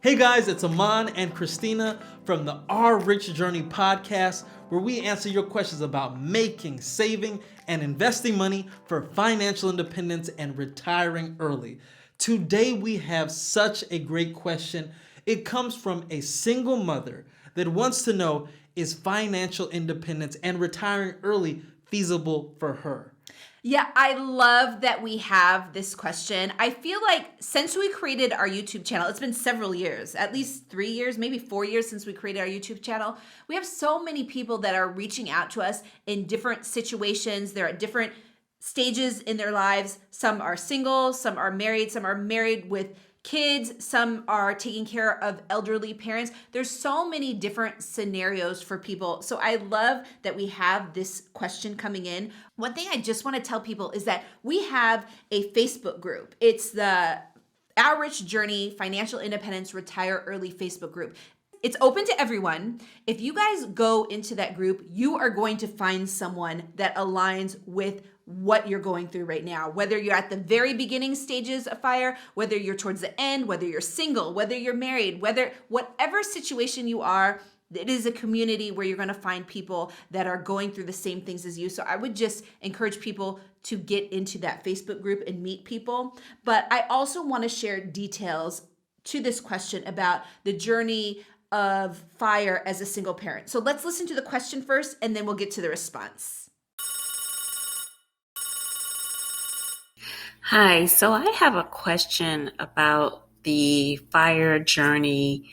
Hey guys, it's Aman and Christina from the Our Rich Journey podcast, where we answer your questions about making, saving, and investing money for financial independence and retiring early. Today we have such a great question. It comes from a single mother that wants to know, is financial independence and retiring early feasible for her? Yeah, I love that we have this question. I feel like since we created our YouTube channel, it's been several years, at least 3 years, maybe 4 years since we created our YouTube channel. We have so many people that are reaching out to us in different situations. They're at different stages in their lives. Some are single, some are married with kids, some are taking care of elderly parents. There's so many different scenarios for people. So I love that we have this question coming in. One thing I just want to tell people is that we have a Facebook group. It's the Our Rich Journey Financial Independence Retire Early Facebook group. It's open to everyone. If you guys go into that group, you are going to find someone that aligns with what you're going through right now. Whether you're at the very beginning stages of FIRE, whether you're towards the end, whether you're single, whether you're married, whatever situation you are, it is a community where you're going to find people that are going through the same things as you. So I would just encourage people to get into that Facebook group and meet people. But I also want to share details to this question about the journey of FIRE as a single parent. So let's listen to the question first, and then we'll get to the response. Hi, so I have a question about the FIRE journey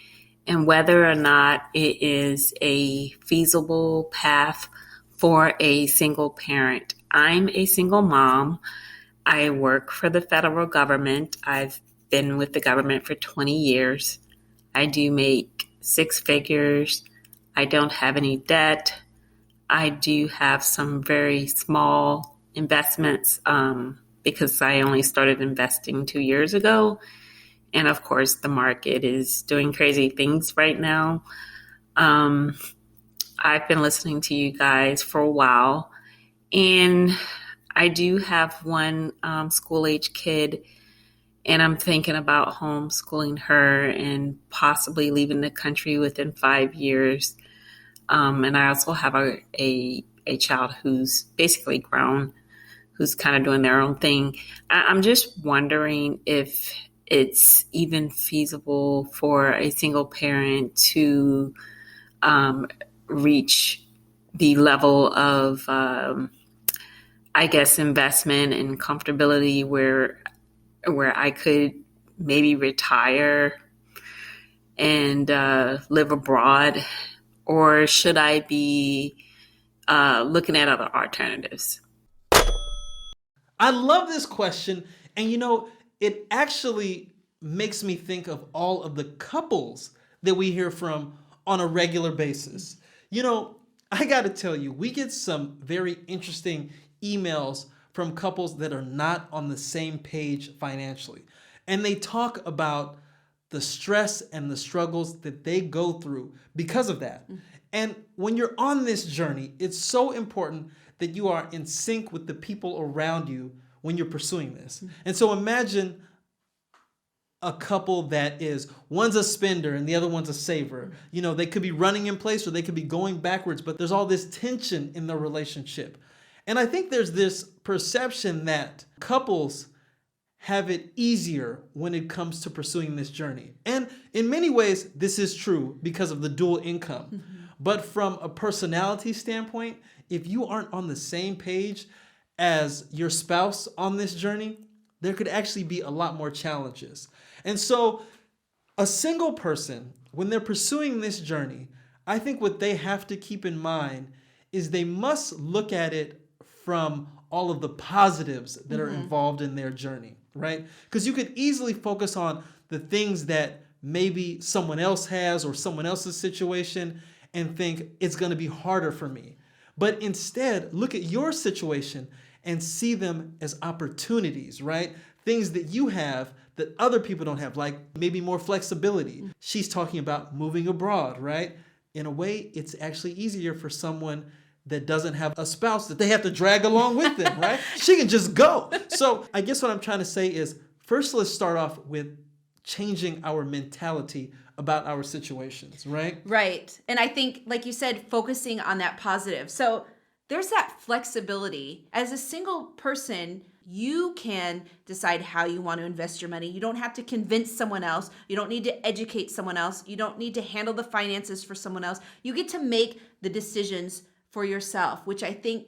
and whether or not it is a feasible path for a single parent. I'm a single mom. I work for the federal government. I've been with the government for 20 years. I do make 6 figures. I don't have any debt. I do have some very small investments, because I only started investing 2 years ago. And of course, the market is doing crazy things right now. I've been listening to you guys for a while, and I do have one school-age kid, and I'm thinking about homeschooling her and possibly leaving the country within 5 years. And I also have a child who's basically grown, who's kind of doing their own thing. I'm just wondering if it's even feasible for a single parent to reach the level of, investment and comfortability where I could maybe retire and live abroad, or should I be looking at other alternatives? I love this question. And it actually makes me think of all of the couples that we hear from on a regular basis. I got to tell you, we get some very interesting emails from couples that are not on the same page financially. And they talk about the stress and the struggles that they go through because of that. And when you're on this journey, it's so important that you are in sync with the people around you when you're pursuing this. And so imagine a couple that is, one's a spender and the other one's a saver. They could be running in place or they could be going backwards, but there's all this tension in the relationship. And I think there's this perception that couples have it easier when it comes to pursuing this journey. And in many ways, this is true because of the dual income. But from a personality standpoint, if you aren't on the same page as your spouse on this journey, there could actually be a lot more challenges. And so a single person, when they're pursuing this journey, I think what they have to keep in mind is they must look at it from all of the positives that are involved in their journey, right? Because you could easily focus on the things that maybe someone else has or someone else's situation and think it's going to be harder for me. But instead, look at your situation and see them as opportunities, right? Things that you have that other people don't have, like maybe more flexibility. She's talking about moving abroad, right? In a way, it's actually easier for someone that doesn't have a spouse that they have to drag along with them, right? She can just go. So I guess what I'm trying to say is, first, let's start off with changing our mentality about our situations, right? Right. And I think, like you said, focusing on that positive. So there's that flexibility. As a single person, you can decide how you want to invest your money. You don't have to convince someone else. You don't need to educate someone else. You don't need to handle the finances for someone else. You get to make the decisions for yourself, which I think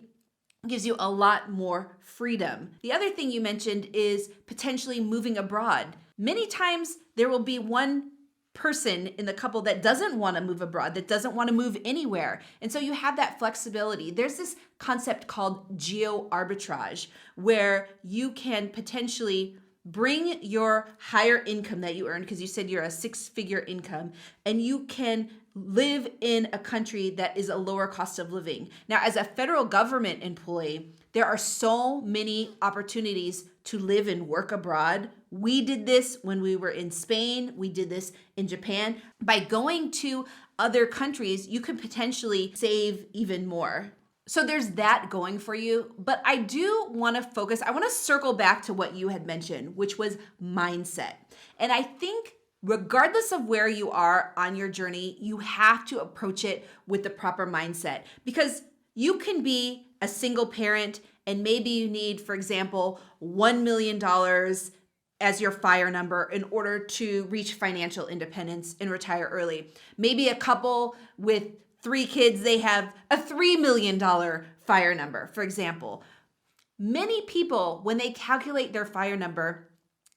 gives you a lot more freedom. The other thing you mentioned is potentially moving abroad. Many times there will be one person in the couple that doesn't want to move abroad, that doesn't want to move anywhere. And so you have that flexibility. There's this concept called geo arbitrage, where you can potentially bring your higher income that you earn, because you said you're a 6-figure income, and you can live in a country that is a lower cost of living. Now, as a federal government employee, there are so many opportunities to live and work abroad. We did this when we were in Spain. We did this in Japan. By going to other countries, you can potentially save even more. So there's that going for you. But I do want to focus, I want to circle back to what you had mentioned, which was mindset. And I think regardless of where you are on your journey, you have to approach it with the proper mindset, because you can be a single parent and maybe you need, for example, $1 million as your FIRE number in order to reach financial independence and retire early. Maybe a couple with 3 kids, they have a $3 million FIRE number, for example. Many people, when they calculate their FIRE number,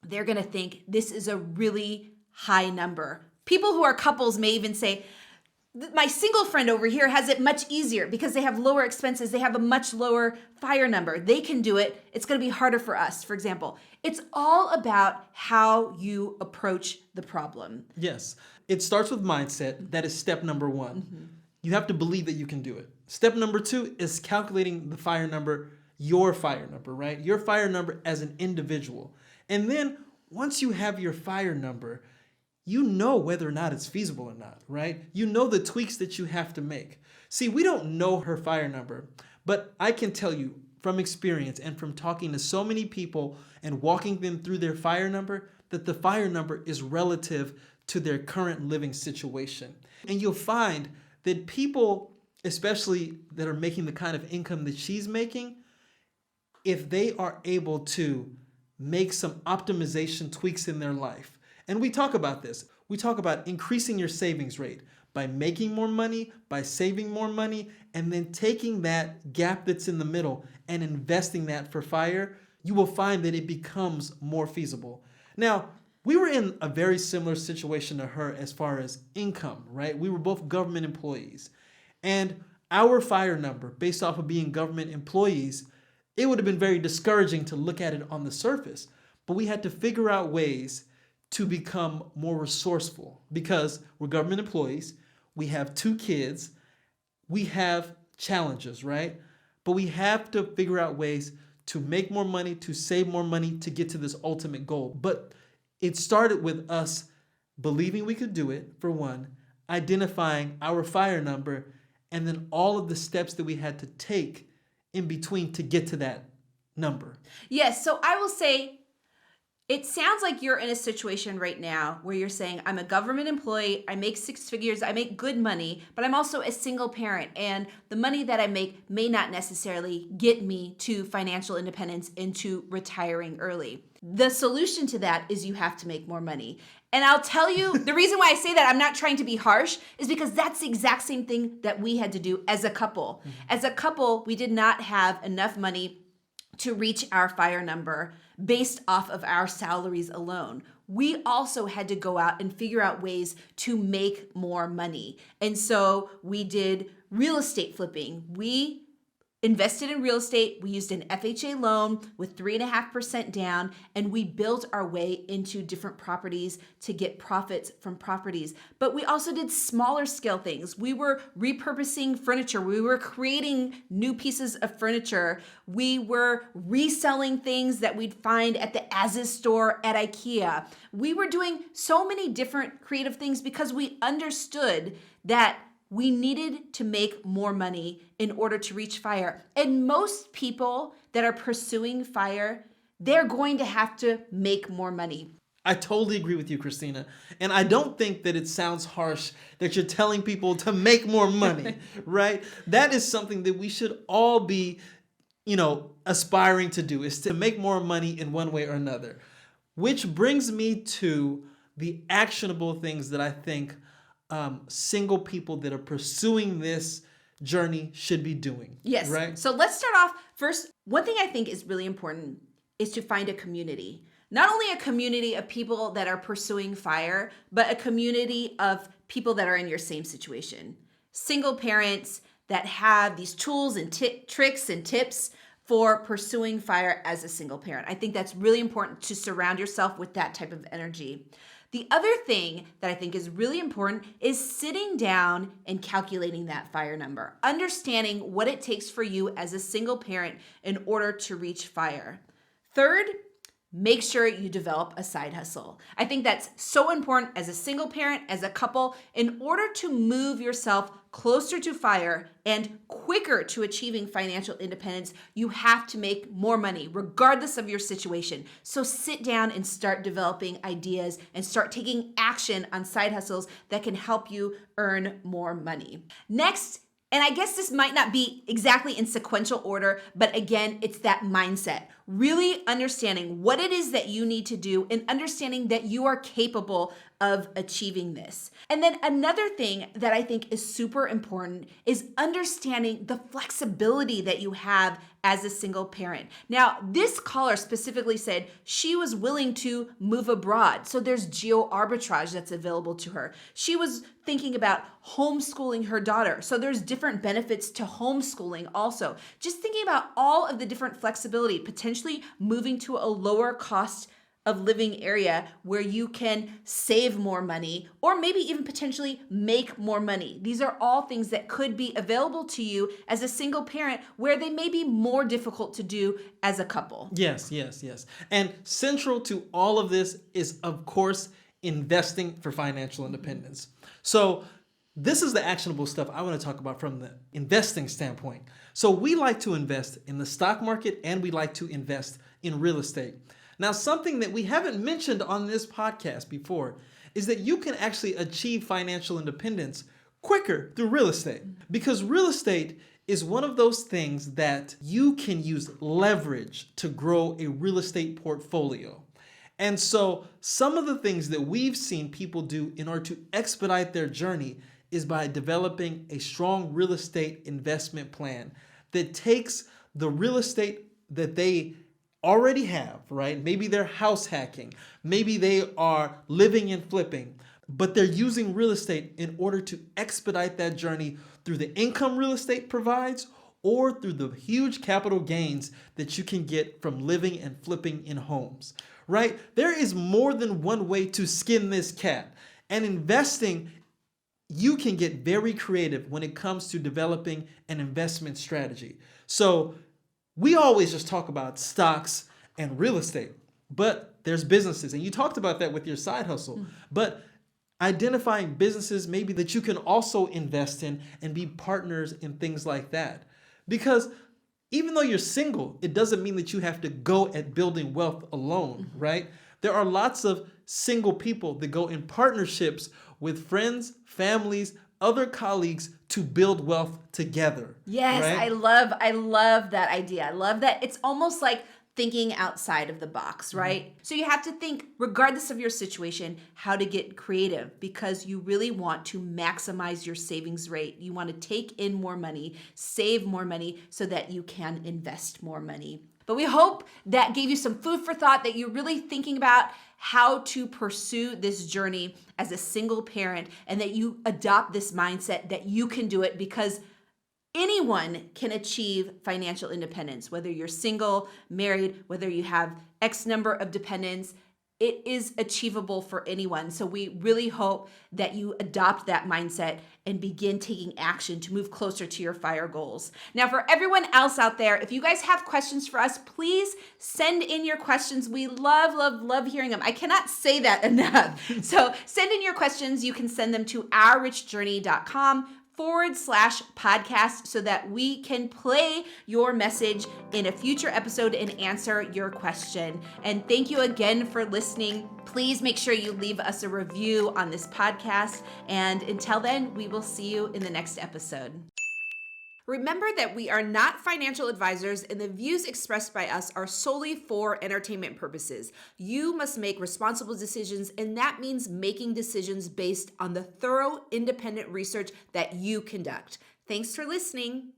they're going to think this is a really high number. People who are couples may even say, my single friend over here has it much easier because they have lower expenses. They have a much lower FIRE number. They can do it. It's going to be harder for us, for example. It's all about how you approach the problem. Yes. It starts with mindset. That is step number 1. You have to believe that you can do it. Step number 2 is calculating the FIRE number, your FIRE number, right? Your FIRE number as an individual. And then once you have your FIRE number, you know whether or not it's feasible or not, right? You know the tweaks that you have to make. See, we don't know her FIRE number, but I can tell you from experience and from talking to so many people and walking them through their FIRE number that the FIRE number is relative to their current living situation. And you'll find that people, especially that are making the kind of income that she's making, if they are able to make some optimization tweaks in their life. And we talk about this. We talk about increasing your savings rate by making more money, by saving more money, and then taking that gap that's in the middle and investing that for FIRE. You will find that it becomes more feasible. Now, we were in a very similar situation to her as far as income, right? We were both government employees. And our FIRE number, based off of being government employees, it would have been very discouraging to look at it on the surface. But we had to figure out ways to become more resourceful because we're government employees. We have 2 kids. We have challenges, right? But we have to figure out ways to make more money, to save more money, to get to this ultimate goal. But it started with us believing we could do it, for one, identifying our FIRE number, and then all of the steps that we had to take in between to get to that number. Yes, so I will say, it sounds like you're in a situation right now where you're saying, I'm a government employee, I make 6 figures, I make good money, but I'm also a single parent, and the money that I make may not necessarily get me to financial independence and to retiring early. The solution to that is you have to make more money. And I'll tell you, the reason why I say that, I'm not trying to be harsh, is because that's the exact same thing that we had to do as a couple. As a couple, we did not have enough money to reach our FIRE number based off of our salaries alone. We also had to go out and figure out ways to make more money. And so we did real estate flipping. We invested in real estate. We used an FHA loan with 3.5% down, and we built our way into different properties to get profits from properties. But we also did smaller scale things. We were repurposing furniture. We were creating new pieces of furniture. We were reselling things that we'd find at the Aziz store at IKEA. We were doing so many different creative things because we understood that we needed to make more money in order to reach FIRE. And most people that are pursuing FIRE, they're going to have to make more money. I totally agree with you, Christina. And I don't think that it sounds harsh that you're telling people to make more money, right? That is something that we should all be, aspiring to do, is to make more money in one way or another. Which brings me to the actionable things that I think single people that are pursuing this journey should be doing. Yes. Right? So let's start off first. One thing I think is really important is to find a community. Not only a community of people that are pursuing FIRE, but a community of people that are in your same situation. Single parents that have these tools and tricks and tips for pursuing FIRE as a single parent. I think that's really important to surround yourself with that type of energy. The other thing that I think is really important is sitting down and calculating that FIRE number, understanding what it takes for you as a single parent in order to reach FIRE. Third, make sure you develop a side hustle. I think that's so important as a single parent, as a couple, in order to move yourself closer to FIRE and quicker to achieving financial independence. You have to make more money regardless of your situation. So sit down and start developing ideas and start taking action on side hustles that can help you earn more money. Next, and I guess this might not be exactly in sequential order, but again, it's that mindset. Really understanding what it is that you need to do and understanding that you are capable of achieving this. And then another thing that I think is super important is understanding the flexibility that you have as a single parent. Now, this caller specifically said she was willing to move abroad. So there's geo arbitrage that's available to her. She was thinking about homeschooling her daughter. So there's different benefits to homeschooling also. Just thinking about all of the different flexibility, potentially moving to a lower cost of living area where you can save more money or maybe even potentially make more money. These are all things that could be available to you as a single parent where they may be more difficult to do as a couple. Yes. And central to all of this is, of course, investing for financial independence. So this is the actionable stuff I want to talk about from the investing standpoint. So we like to invest in the stock market and we like to invest in real estate. Now, something that we haven't mentioned on this podcast before is that you can actually achieve financial independence quicker through real estate, because real estate is one of those things that you can use leverage to grow a real estate portfolio. And so some of the things that we've seen people do in order to expedite their journey is by developing a strong real estate investment plan that takes the real estate that they already have, right? Maybe they're house hacking, maybe they are living and flipping, but they're using real estate in order to expedite that journey through the income real estate provides or through the huge capital gains that you can get from living and flipping in homes, right? There is more than one way to skin this cat, and investing, you can get very creative when it comes to developing an investment strategy. So we always just talk about stocks and real estate, but there's businesses, and you talked about that with your side hustle, but identifying businesses maybe that you can also invest in and be partners in things like that. Because even though you're single, it doesn't mean that you have to go at building wealth alone, right? There are lots of single people that go in partnerships with friends, families, other colleagues to build wealth together. Yes, right? I love that idea. I love that it's almost like thinking outside of the box, right? So you have to think, regardless of your situation, how to get creative, because you really want to maximize your savings rate. You want to take in more money, save more money so that you can invest more money. But we hope that gave you some food for thought, that you're really thinking about how to pursue this journey as a single parent, and that you adopt this mindset that you can do it, because anyone can achieve financial independence, whether you're single, married, whether you have X number of dependents. It is achievable for anyone. So we really hope that you adopt that mindset and begin taking action to move closer to your FIRE goals. Now, for everyone else out there, if you guys have questions for us, please send in your questions. We love hearing them. I cannot say that enough. So send in your questions. You can send them to ourrichjourney.com /podcast so that we can play your message in a future episode and answer your question. And thank you again for listening. Please make sure you leave us a review on this podcast. And until then, we will see you in the next episode. Remember that we are not financial advisors and the views expressed by us are solely for entertainment purposes. You must make responsible decisions, and that means making decisions based on the thorough, independent research that you conduct. Thanks for listening.